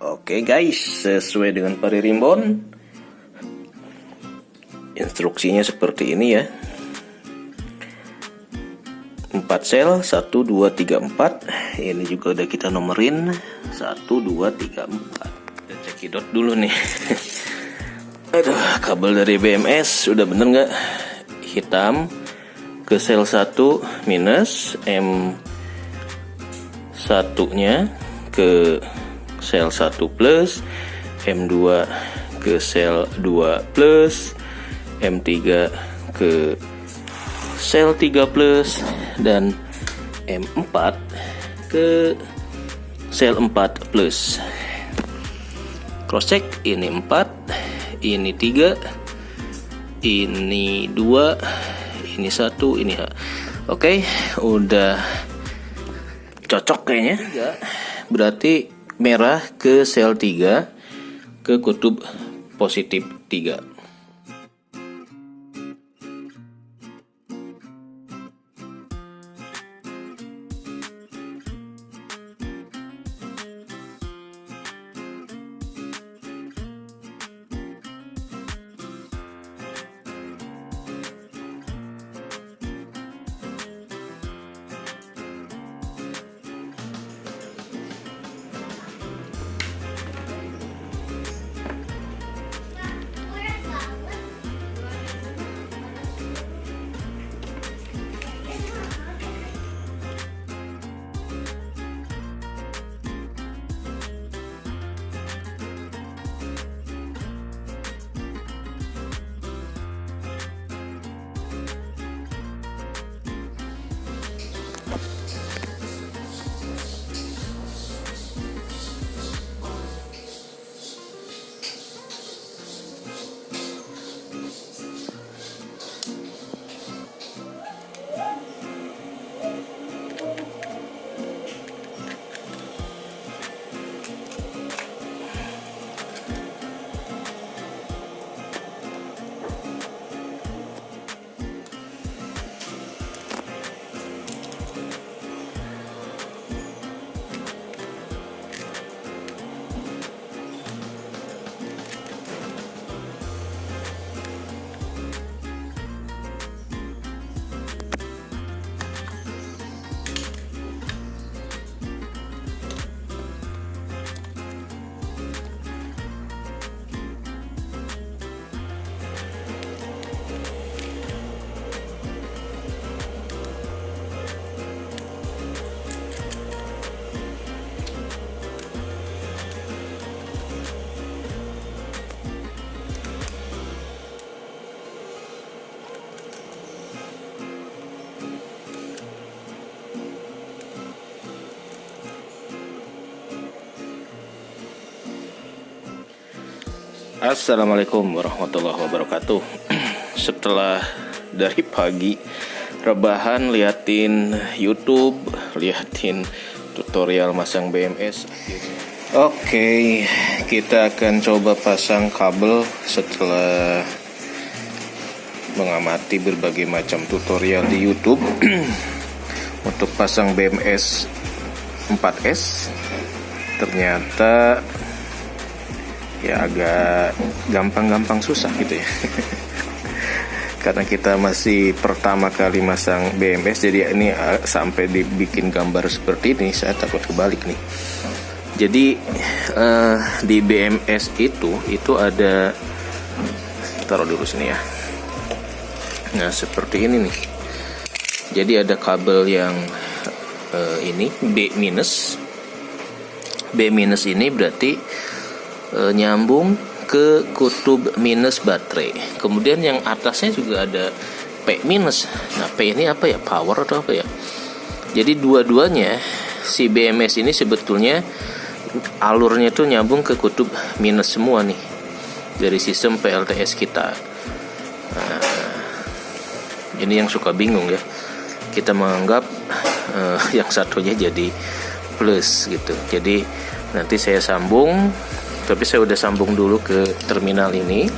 Oke guys, sesuai dengan paririmbon, instruksinya seperti ini ya. 4 sel 1, 2, 3, 4. Ini juga udah kita nomerin 1, 2, 3, 4. Kita cekidot dulu nih. Aduh, kabel dari BMS udah bener nggak? Hitam ke sel 1 minus, M1 nya ke sel 1 plus, M2 ke sel 2 plus, M3 ke sel 3 plus, dan M4 ke sel 4 plus. Cross check, ini 4, ini 3, ini 2, ini 1, ini H. Oke, udah cocok kayaknya. Berarti merah ke sel 3 ke kutub positif 3. Assalamualaikum warahmatullahi wabarakatuh. Setelah dari pagi rebahan liatin YouTube, liatin tutorial masang BMS. Oke, kita akan coba pasang kabel setelah mengamati berbagai macam tutorial di YouTube. Untuk pasang BMS 4S ternyata ya agak gampang-gampang susah gitu ya. Karena kita masih pertama kali masang BMS, jadi ini sampai dibikin gambar seperti ini saya takut kebalik nih. Jadi di BMS itu ada, taruh dulu sini ya. Nah seperti ini nih. Jadi ada kabel yang ini B minus. B minus ini berarti nyambung ke kutub minus baterai. Kemudian yang atasnya juga ada P minus. Nah P ini apa ya? Power atau apa ya? Jadi dua-duanya si BMS ini sebetulnya alurnya tuh nyambung ke kutub minus semua nih dari sistem PLTS kita. Nah, ini yang suka bingung ya. Kita menganggap yang satunya jadi plus gitu. Jadi nanti saya sambung. Tapi saya udah sambung dulu ke terminal ini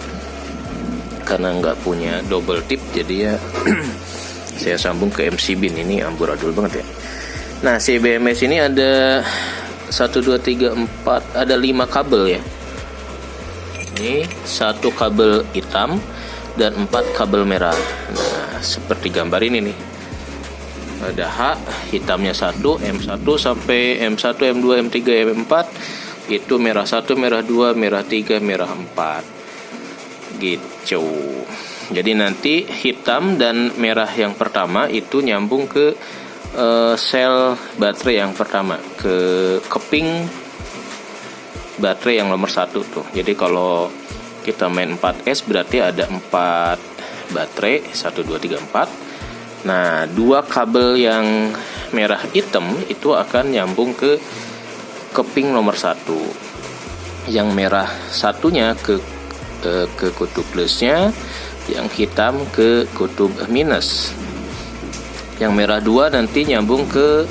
karena nggak punya double tip, jadi ya saya sambung ke MC bin. Ini amburadul banget ya. Nah si BMS ini ada 1 2 3 4 ada 5 kabel ya. Ini 1 kabel hitam dan 4 kabel merah. Nah, seperti gambar ini nih. Ada H, hitamnya 1, M1 sampai M1, M2, M3, M4. Itu merah 1, merah 2, merah 3, merah 4. Gitu. Jadi nanti hitam dan merah yang pertama itu nyambung ke sel baterai yang pertama, ke keping baterai yang nomor 1 tuh. Jadi kalau kita main 4S berarti ada 4 baterai, 1 2 3 4. Nah, 2 kabel yang merah hitam itu akan nyambung ke keping nomor 1. Yang merah satunya ke kutub plusnya, yang hitam ke kutub minus. Yang merah 2 nanti nyambung ke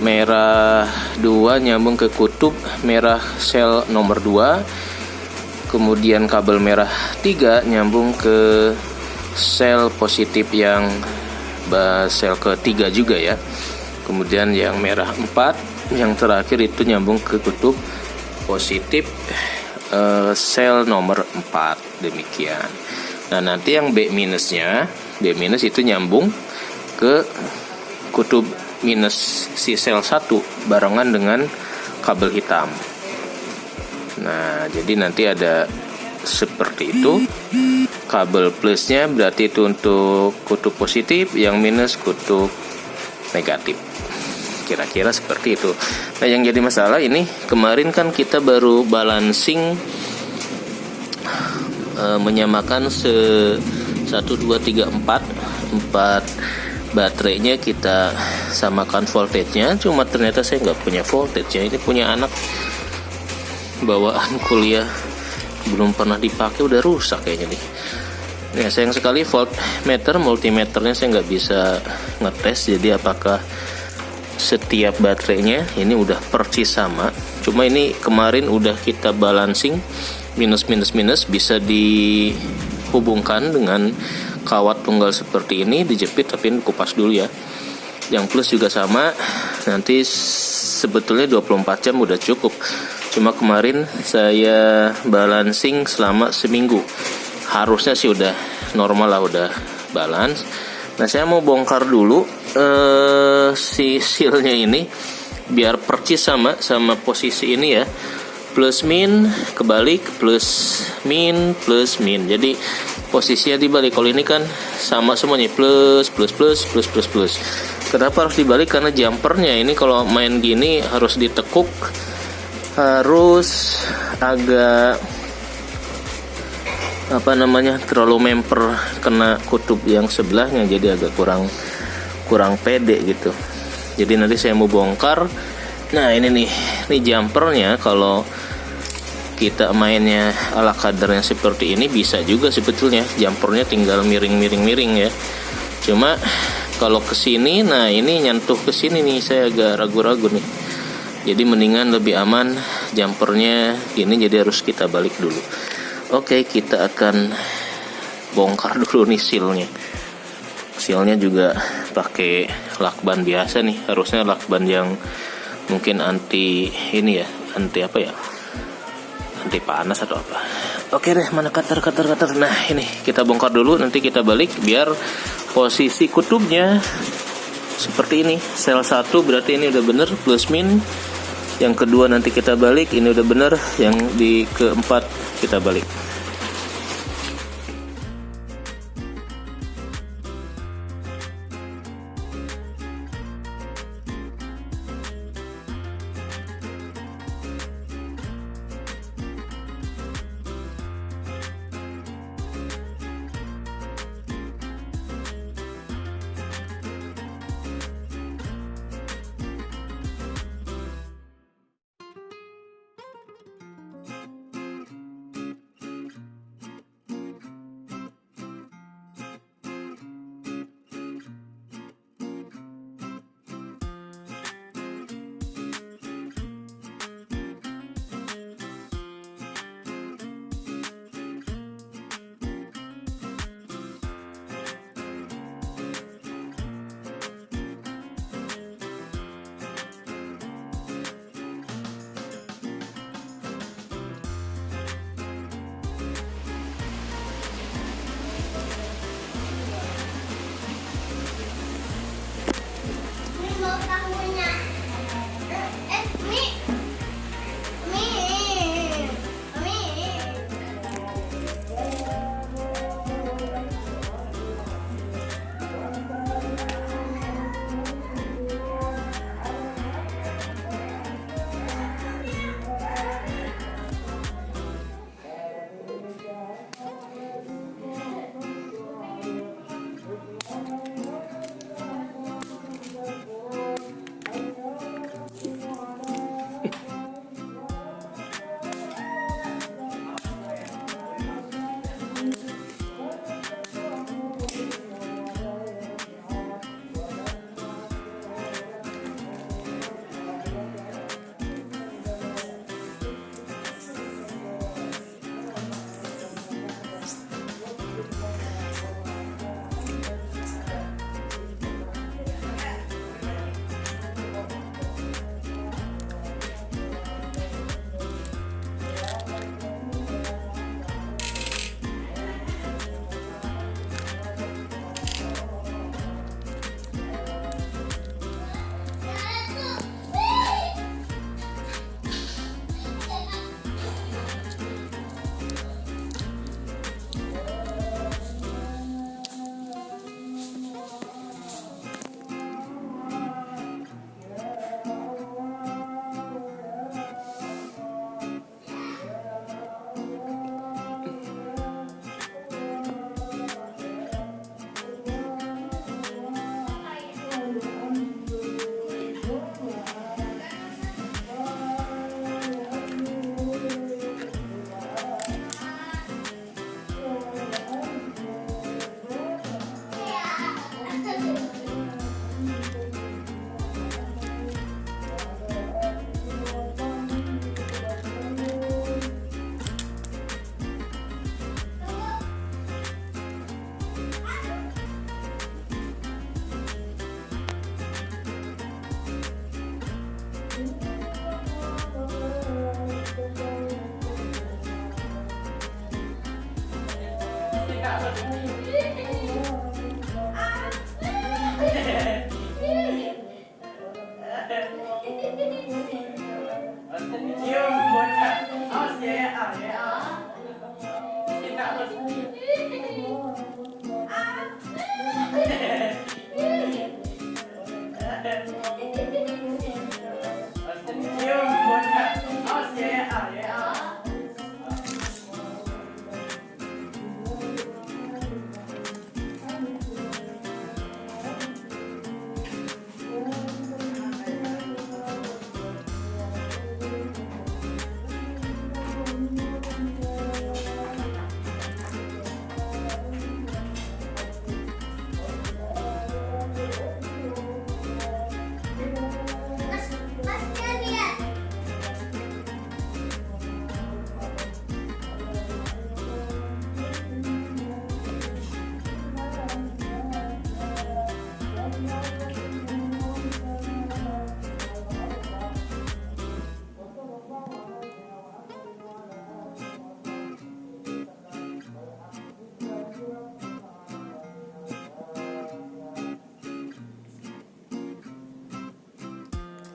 merah 2 nyambung ke kutub merah sel nomor 2. Kemudian kabel merah 3 nyambung ke sel positif yang sel ketiga juga ya. Kemudian yang merah 4 yang terakhir itu nyambung ke kutub positif sel nomor 4. Demikian. Nah, nanti yang B minus itu nyambung ke kutub minus si sel 1 barengan dengan kabel hitam. Nah, jadi nanti ada seperti itu. Kabel plusnya berarti itu untuk kutub positif, yang minus kutub negatif. Kira-kira seperti itu. Nah, yang jadi masalah ini kemarin kan kita baru balancing, menyamakan 1 2 3 4 baterainya kita samakan voltage-nya. Cuma ternyata saya nggak punya voltage-nya. Ini punya anak bawaan kuliah, belum pernah dipakai udah rusak kayaknya nih. Ya, sayang sekali voltmeter multimeternya saya nggak bisa ngetes. Jadi apakah setiap baterainya ini udah persis sama. Cuma ini kemarin udah kita balancing, minus bisa dihubungkan dengan kawat tunggal seperti ini, dijepit, tapi ini kupas dulu ya. Yang plus juga sama. Nanti sebetulnya 24 jam udah cukup. Cuma kemarin saya balancing selama seminggu. Harusnya sih udah normal lah, udah balance. Nah, saya mau bongkar dulu si sealnya ini biar percis sama posisi ini ya. Plus min kebalik, plus min. Jadi posisinya dibalik. Kalau ini kan sama semuanya, plus. Kenapa harus dibalik? Karena jumpernya ini kalau main gini harus ditekuk, harus agak terlalu memper kena kutub yang sebelahnya, jadi agak kurang pede gitu. Jadi nanti saya mau bongkar. Nah, ini jumpernya. Kalau kita mainnya ala kadarnya seperti ini bisa juga sebetulnya, jumpernya tinggal miring ya. Cuma kalau kesini, nah ini nyentuh kesini nih, saya agak ragu-ragu nih. Jadi mendingan lebih aman jumpernya gini, jadi harus kita balik dulu. Oke, kita akan bongkar dulu nih sealnya. Sealnya juga pakai lakban biasa nih, harusnya lakban yang mungkin anti panas atau apa. Oke deh, mana cutter. Nah, ini kita bongkar dulu, nanti kita balik biar posisi kutubnya seperti ini. Sel 1 berarti ini udah bener, plus min. Yang kedua nanti kita balik, ini udah bener. Yang di keempat kita balik.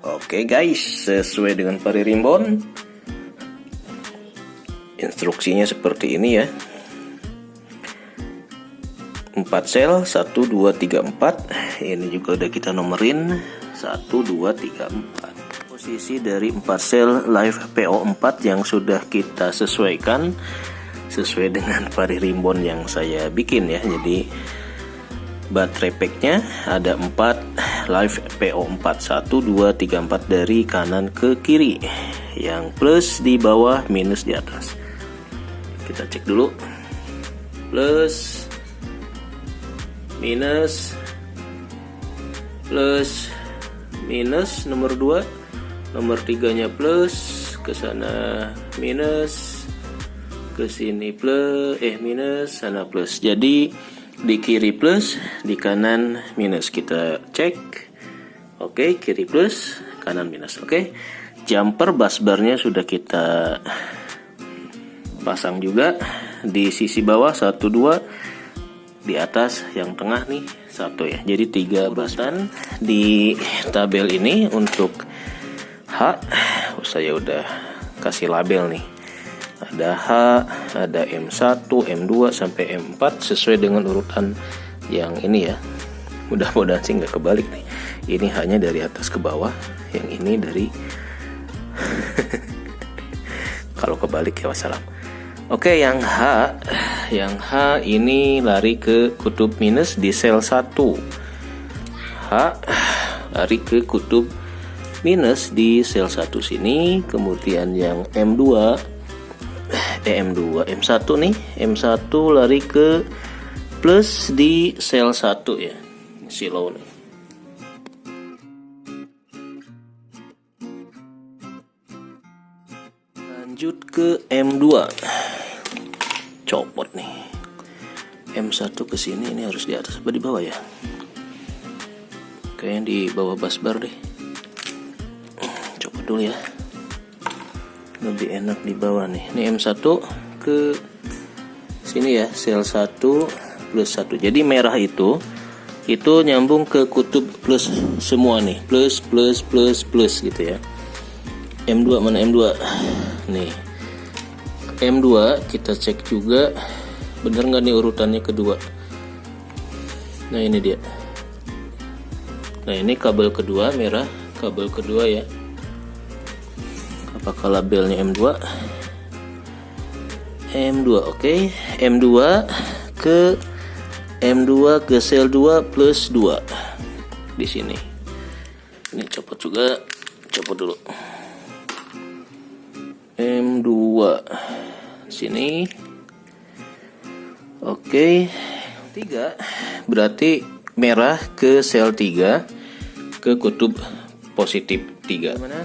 Oke guys, sesuai dengan pari rimbon, instruksinya seperti ini ya. 4 sel 1, 2, 3, 4. Ini juga udah kita nomerin 1, 2, 3, 4. Posisi dari 4 sel live PO4 yang sudah kita sesuaikan sesuai dengan pari rimbon yang saya bikin ya. Jadi baterai packnya ada 4 live PO4, 1, 2, 3, 4 dari kanan ke kiri, yang plus di bawah, minus di atas. Kita cek dulu, plus, minus, plus, minus, nomor 2, nomor 3 nya plus, ke sana minus, ke sini plus, minus, sana plus. Jadi di kiri plus, di kanan minus. Kita cek. Oke, kiri plus, kanan minus. Oke. Jumper busbarnya sudah kita pasang juga di sisi bawah 1, 2, di atas yang tengah nih 1 ya. Jadi 3 basan di tabel ini. Untuk H saya udah kasih label nih. Ada H, ada M1, M2 sampai M4 sesuai dengan urutan yang ini ya. Mudah-mudahan sih nggak kebalik nih. Ini hanya dari atas ke bawah, yang ini dari kalau kebalik ya wassalam. Oke, yang H ini lari ke kutub minus di sel 1. H lari ke kutub minus di sel 1 sini. Kemudian yang M1 nih, M1 lari ke plus di sel 1 ya, silo nih. Lanjut ke M2, copot nih. M1 ke sini, ini harus di atas apa di bawah ya? Kayaknya di bawah busbar deh. Copot dulu ya. Lebih enak di bawah nih. Ini M1 ke sini ya, sel 1 plus 1. Jadi merah itu nyambung ke kutub plus semua nih, plus gitu ya. M2 mana M2? Nih. M2 kita cek juga bener nggak nih urutannya kedua. Nah, ini dia. Nah, ini kabel kedua merah, kabel kedua ya. Apakah labelnya M2? M2, oke. M2 ke sel 2 plus 2 di sini. Ini copot juga, copot dulu. M2 sini. Oke. 3 berarti merah ke sel 3 ke kutub positif 3. Mana?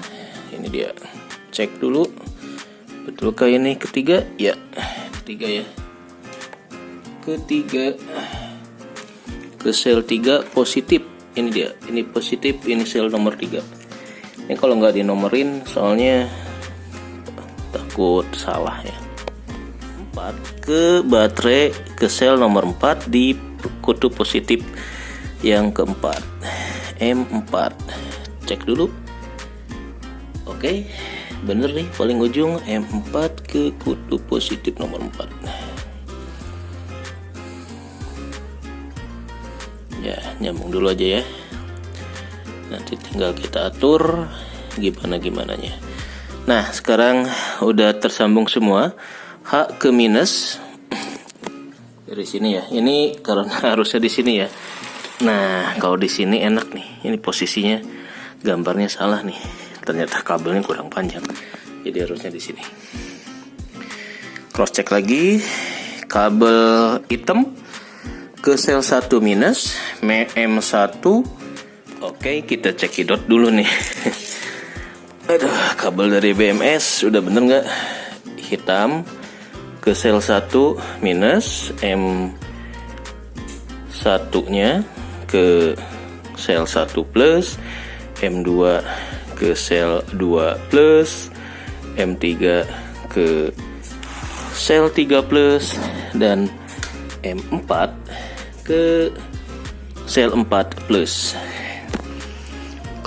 Ini dia. Cek dulu, betulkah ini ketiga? Ya, ketiga ya. Ketiga ke sel 3 positif. Ini dia, ini positif, ini sel nomor 3. Ini kalau nggak dinomorin soalnya takut salah ya. 4 ke baterai ke sel nomor 4 di kutub positif yang keempat, M4. Cek dulu. Oke, bener nih, paling ujung M4 ke kutub positif nomor 4. Ya, nyambung dulu aja ya. Nanti tinggal kita atur gimana-gimananya. Nah, sekarang udah tersambung semua. H ke minus dari sini ya. Ini karena harusnya di sini ya. Nah, kalau di sini enak nih. Ini posisinya gambarnya salah nih. Ternyata kabelnya kurang panjang. Jadi harusnya di sini. Cross check lagi. Kabel hitam ke sel 1 minus M1. Oke, kita cekidot dulu nih. Aduh, kabel dari BMS udah bener nggak? Hitam ke sel 1 minus, M1 nya ke sel 1 plus, M2 ke sel 2 plus, M3 ke sel 3 plus, dan M4 ke sel 4 plus.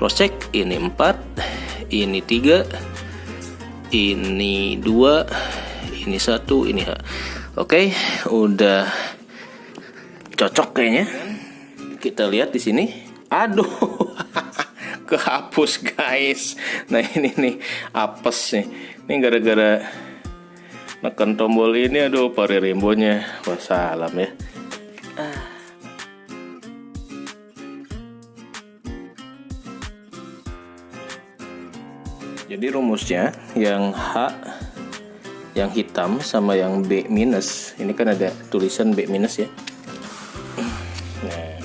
Cross check, ini 4, ini 3, ini 2, ini 1, ini H. Oke, udah cocok kayaknya. Kita lihat di sini. Aduh, kehapus guys. Nah ini nih apes nih. Ini gara-gara neken tombol ini. Aduh, pari rembonya. Wassalam ya. Jadi rumusnya yang H yang hitam sama yang B minus, ini kan ada tulisan B minus ya. Nah,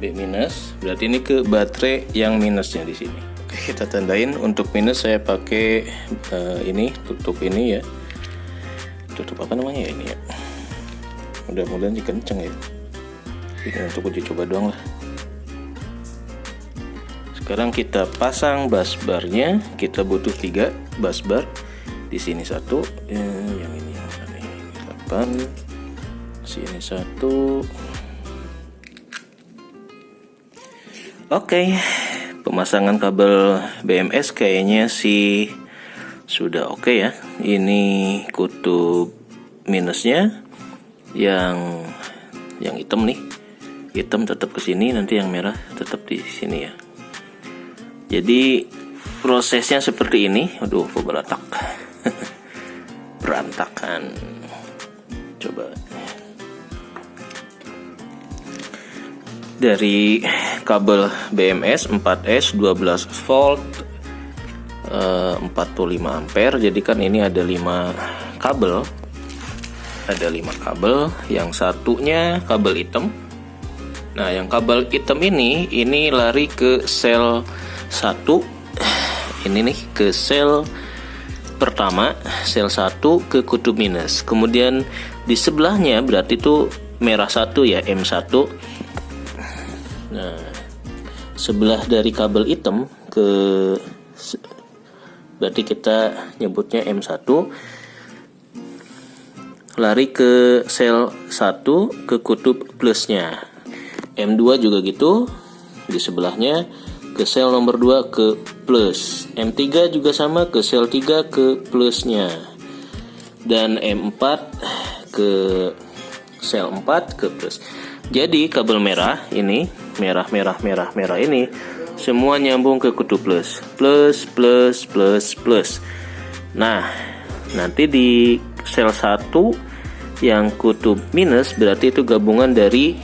B minus berarti ini ke baterai yang minusnya di sini. Oke, kita tandain. Untuk minus saya pakai ini, tutup ini ya. Tutup apa namanya ya ini ya. Mudah-mudahan sih kenceng ya. Ini untuk uji coba doang lah. Sekarang kita pasang busbarnya. Kita butuh 3 busbar. Di sini 1, yang ini yang mana nih? 8. Sini 1. Oke. Pemasangan kabel BMS kayaknya sih sudah oke ya. Ini kutub minusnya yang hitam nih. Hitam tetap ke sini, nanti yang merah tetap di sini ya. Jadi prosesnya seperti ini. Aduh, kok berantak. Berantakan. Coba. Dari kabel BMS 4S 12 volt 45 ampere. Jadi kan ini ada 5 kabel. Ada 5 kabel. Yang satunya kabel hitam. Nah, yang kabel hitam ini lari ke sel 1, ini nih ke sel pertama, sel 1 ke kutub minus. Kemudian di sebelahnya berarti itu merah 1 ya, M1. Nah, sebelah dari kabel hitam ke, berarti kita nyebutnya M1, lari ke sel 1 ke kutub plusnya. M2 juga gitu, di sebelahnya ke sel nomor 2 ke plus. M3 juga sama, ke sel 3 ke plusnya. Dan M4 ke sel 4 ke plus. Jadi kabel merah ini, merah ini semua nyambung ke kutub plus. Plus. Nah, nanti di sel 1 yang kutub minus berarti itu gabungan dari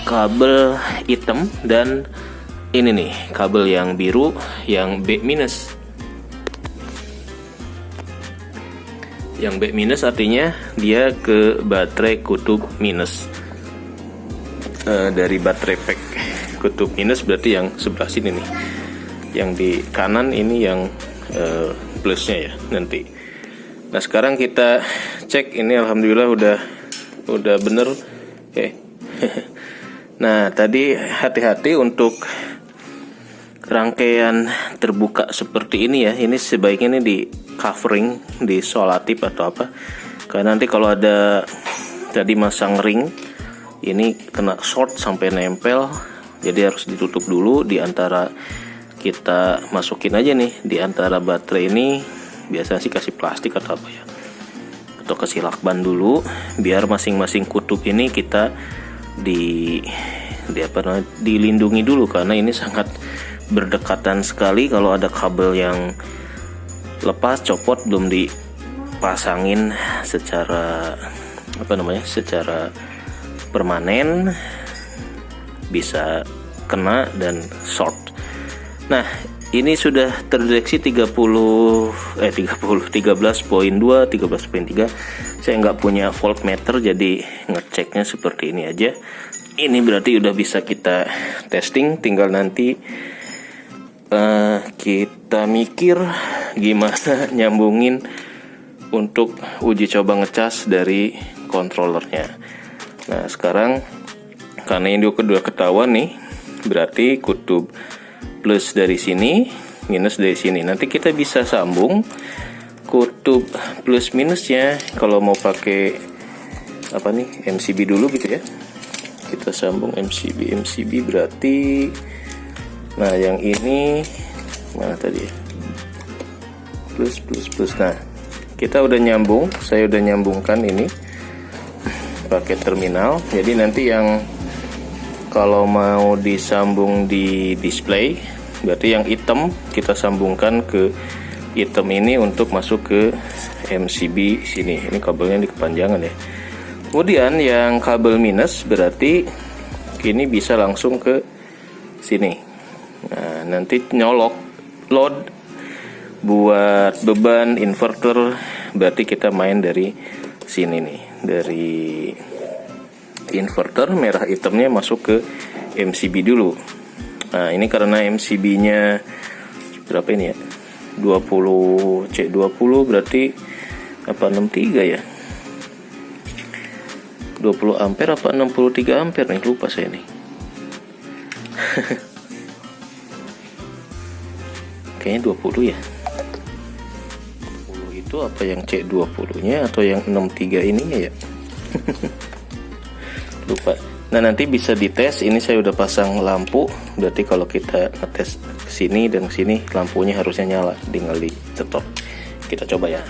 kabel hitam dan ini nih, kabel yang biru yang B minus. Yang B minus artinya dia ke baterai kutub minus. Dari baterai pack kutub minus berarti yang sebelah sini nih. Yang di kanan ini yang plusnya ya nanti. Nah, sekarang kita cek ini, alhamdulillah udah bener. Oke. Nah, tadi hati-hati untuk rangkaian terbuka seperti ini ya. Ini sebaiknya ini di covering, di solatip atau apa. Karena nanti kalau ada tadi masang ring, ini kena short sampai nempel, jadi harus ditutup dulu. Di antara kita masukin aja nih, di antara baterai ini biasanya sih kasih plastik atau apa ya, atau kasih lakban dulu, biar masing-masing kutub ini kita dilindungi dulu, karena ini sangat berdekatan sekali. Kalau ada kabel yang lepas, copot, belum dipasangin secara secara permanen, bisa kena dan short. Nah, ini sudah terdeteksi 13.2, 13.3. Saya nggak punya voltmeter, jadi ngeceknya seperti ini aja. Ini berarti udah bisa kita testing, tinggal nanti kita mikir gimana nyambungin untuk uji coba ngecas dari kontrolernya. Nah, sekarang karena ini udah ketahuan nih, berarti kutub plus dari sini, minus dari sini. Nanti kita bisa sambung kutub plus minusnya. Kalau mau pakai MCB dulu gitu ya, kita sambung MCB berarti, nah yang ini mana tadi ya, plus. Nah, kita udah nyambung, saya udah nyambungkan ini pakai terminal. Jadi nanti yang kalau mau disambung di display, berarti yang hitam kita sambungkan ke hitam ini untuk masuk ke MCB sini. Ini kabelnya di kepanjangan ya. Kemudian yang kabel minus berarti ini bisa langsung ke sini. Nah, nanti nyolok load buat beban inverter, berarti kita main dari sini nih, dari inverter merah hitamnya masuk ke MCB dulu. Nah, ini karena MCB-nya berapa ini ya? 20 C20 berarti apa 63 ya? 20 ampere apa 63 ampere nih, lupa saya nih. Kayaknya 20 ya. 20 itu apa yang C20-nya atau yang 63 ininya ya? Lupa. Nah, nanti bisa dites. Ini saya udah pasang lampu, berarti kalau kita ngetes sini dan sini lampunya harusnya nyala, tinggal di-stop. Kita coba ya.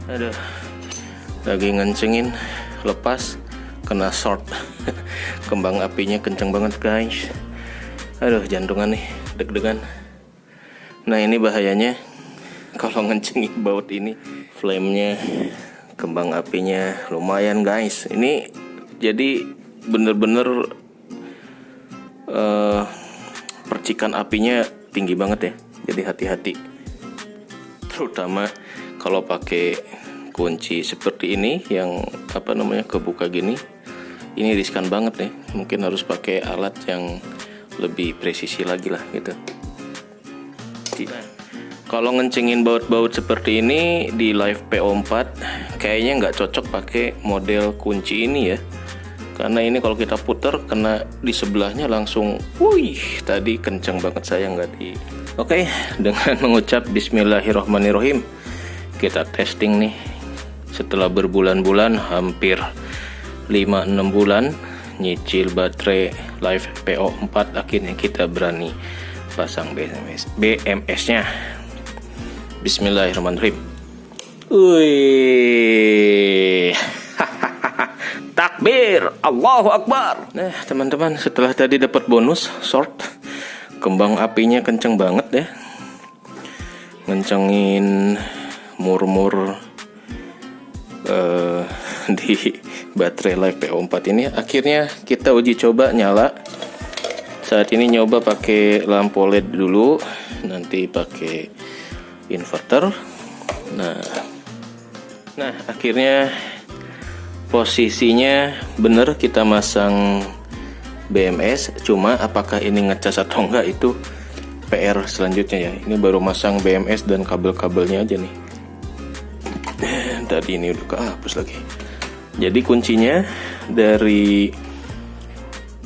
Aduh, lagi ngencengin, lepas, kena short. Kembang apinya kenceng banget guys. Aduh, jantungan nih, deg-degan. Nah, ini bahayanya kalau ngencengin baut ini, flame-nya, kembang apinya lumayan guys. Ini jadi bener-bener percikan apinya tinggi banget ya. Jadi hati-hati, terutama kalau pakai kunci seperti ini yang kebuka gini. Ini riskan banget ya. Mungkin harus pakai alat yang lebih presisi lagi lah gitu. Kalau ngencengin baut-baut seperti ini di Live PO4 kayaknya nggak cocok pakai model kunci ini ya, karena ini kalau kita puter kena di sebelahnya langsung, tadi kenceng banget saya nggak di. Oke, dengan mengucap Bismillahirrohmanirrohim, kita testing nih. Setelah berbulan-bulan, hampir 5-6 bulan nyicil baterai Live PO4, akhirnya kita berani pasang BMS-nya. Bismillahirrahmanirrahim. Takbir, Allahu Akbar. Nah, teman-teman, setelah tadi dapat bonus short, kembang apinya kenceng banget ya. Ngencengin murmur di baterai Live PO4 ini. Akhirnya kita uji coba nyala. Saat ini nyoba pakai lampu LED dulu, nanti pakai inverter. Nah, akhirnya posisinya bener, kita masang BMS. Cuma apakah ini ngecas atau enggak itu PR selanjutnya ya. Ini baru masang BMS dan kabel-kabelnya aja nih. Tadi ini udah kehapus lagi. Jadi kuncinya dari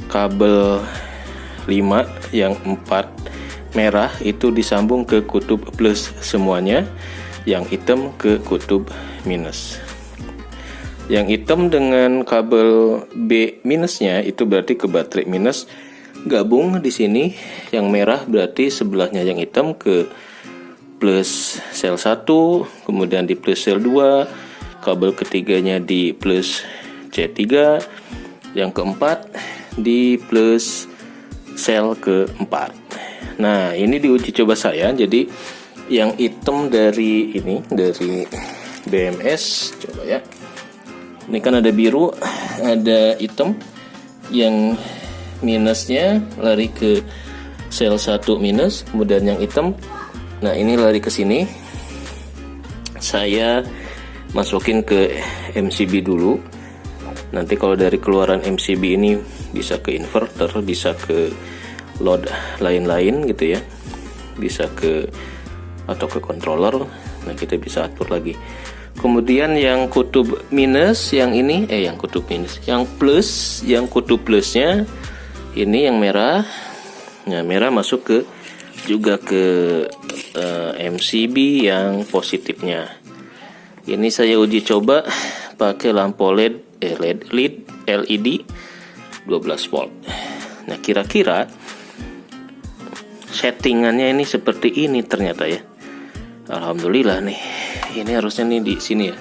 kabel 5 yang 4 merah itu disambung ke kutub plus semuanya, yang hitam ke kutub minus. Yang hitam dengan kabel B minusnya itu berarti ke baterai minus, gabung di sini. Yang merah berarti sebelahnya yang hitam ke plus sel 1, kemudian di plus sel 2, kabel ketiganya di plus C3, yang keempat di plus sel keempat. Nah, ini diuji coba saya. Jadi yang hitam dari ini, dari BMS, coba ya. Ini kan ada biru, ada hitam. Yang minusnya lari ke sel 1 minus, kemudian yang hitam. Nah, ini lari ke sini. Saya masukin ke MCB dulu. Nanti kalau dari keluaran MCB ini bisa ke inverter, bisa ke load lain-lain gitu ya, bisa ke atau ke controller. Nah, kita bisa atur lagi. Kemudian yang kutub minus, yang ini yang kutub minus, yang plus, yang kutub plusnya ini yang merah. Nah, merah masuk ke juga ke MCB yang positifnya. Ini saya uji coba pakai lampu LED 12 volt. Nah, kira-kira settingannya ini seperti ini ternyata ya. Alhamdulillah nih. Ini harusnya nih di sini ya.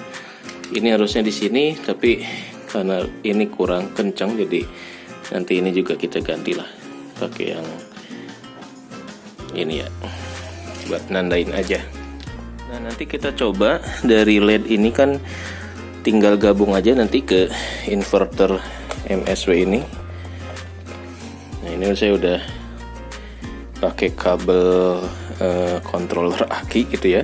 Ini harusnya di sini, tapi karena ini kurang kencang, jadi nanti ini juga kita gantilah pakai yang ini ya, buat nandain aja. Nah, nanti kita coba dari LED ini kan tinggal gabung aja nanti ke inverter MSW ini. Nah, ini saya udah pakai kabel controller aki gitu ya.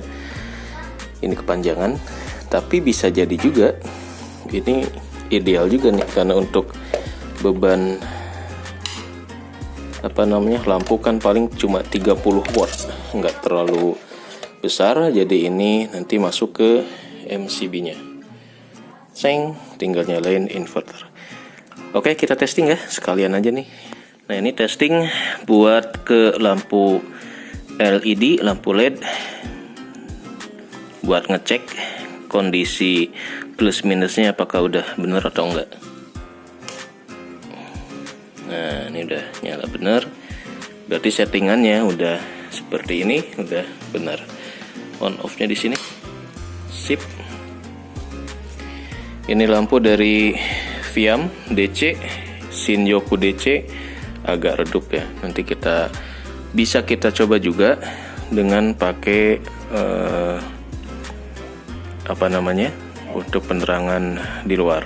Ini kepanjangan, tapi bisa jadi juga ini ideal juga nih, karena untuk beban lampu kan paling cuma 30 watt, nggak terlalu besar. Jadi ini nanti masuk ke MCB nya, tinggal nyalain inverter. Oke, kita testing ya sekalian aja nih. Nah, ini testing buat ke lampu LED, lampu LED, buat ngecek kondisi plus minusnya apakah udah bener atau enggak. Nah, ini udah nyala bener, berarti settingannya udah seperti ini, udah benar. On off-nya di sini. Sip. Ini lampu dari Fiam DC, Shinyoku DC, agak redup ya. Nanti kita bisa coba juga dengan pakai untuk penerangan di luar.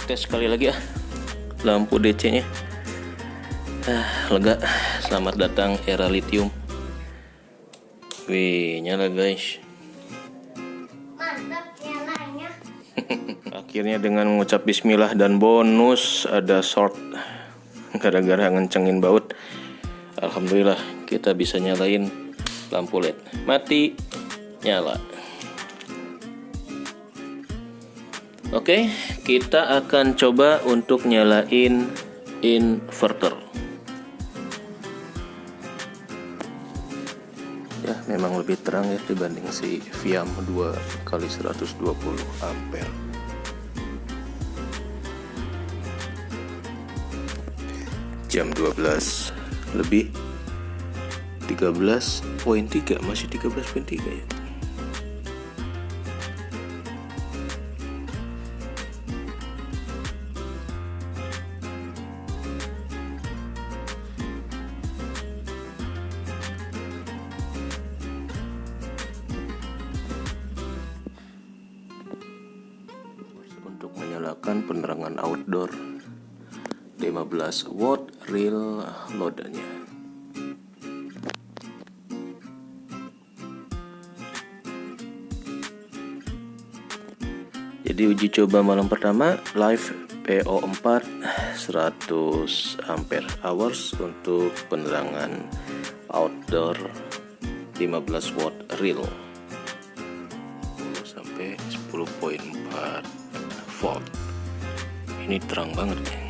Tes sekali lagi ya lampu DC nya. Lega. Selamat datang era lithium. Wih, nyala guys. Mantap nyalanya. Akhirnya dengan mengucap bismillah dan bonus ada short gara-gara ngencengin baut. Alhamdulillah kita bisa nyalain lampu LED. Mati, nyala. Oke, kita akan coba untuk nyalain inverter. Ya, memang lebih terang ya dibanding si Fiam 2x120 ampere. Jam 12 lebih 13.3, masih 13.3 ya. Untuk menyalakan penerangan outdoor 15 watt real loadnya. Jadi uji coba malam pertama live PO4 100 ampere hours untuk penerangan outdoor 15 watt real sampai 10.4 volt. Ini terang banget ya.